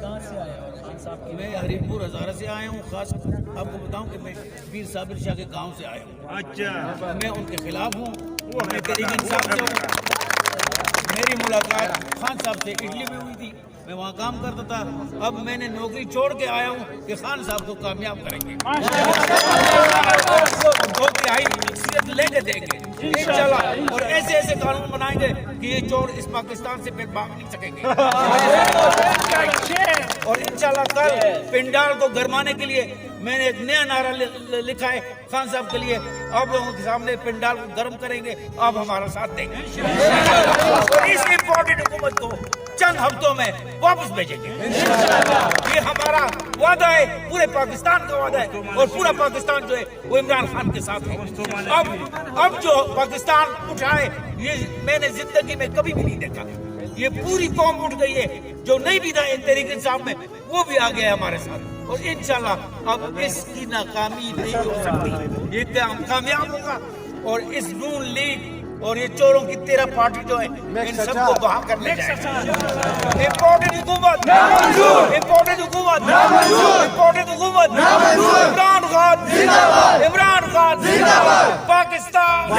کہاں سے آئے ہو خان صاحب کی؟ میں ہری پور ہزارہ سے آیا ہوں. خاص آپ کو بتاؤں کہ میں پیر صابر شاہ کے گاؤں سے آیا ہوں. اچھا میں ان کے خلاف ہوں. میں کریم صاحب سے ہوں. میری ملاقات خان صاحب سے اٹلی میں ہوئی تھی. میں وہاں کام کرتا تھا. اب میں نے نوکری چھوڑ کے آیا ہوں کہ خان صاحب کو کامیاب کریں گے, 2 تہائی اکثریت لے کے دیں گے انشاءاللہ, اور ایسے ایسے قانون بنائیں گے کہ یہ چور اس پاکستان سے پھر بھاگ نہیں سکیں گے. اور انشاءاللہ کل پنڈال کو گرمانے کے لیے میں نے ایک نیا نعرہ لکھا ہے خان صاحب کے لیے. آپ لوگوں کے سامنے پنڈال کو گرم کریں گے, آپ ہمارا ساتھ دیں گے. اور اس امپورٹنٹ حکومت کو چند ہفتوں میں واپس بھیجیں گے. یہ ہمارا وعدہ ہے, پورے پاکستان کا وعدہ ہے, اور پورا پاکستان جو ہے وہ عمران خان کے ساتھ ہے. اب جو پاکستان اٹھائے یہ میں نے زندگی میں کبھی بھی نہیں دیکھا. یہ پوری قوم اٹھ گئی ہے. جو نہیں بھی تھا تحریک انصاف میں وہ بھی آ گیا ہے ہمارے ساتھ, اور انشاءاللہ اب اس کی ناکامی نہیں ہو سکتی. یہ کامیاب ہوگا, اور اس نون لیگ اور یہ چوروں کی 13 پارٹی جو ہے ان سب کو بہا کرنے جائے گا. امپورٹنٹ حکومت, امپورٹنٹ حکومت, امپورٹنٹ حکومت, عمران خان, عمران خان, پاکستان.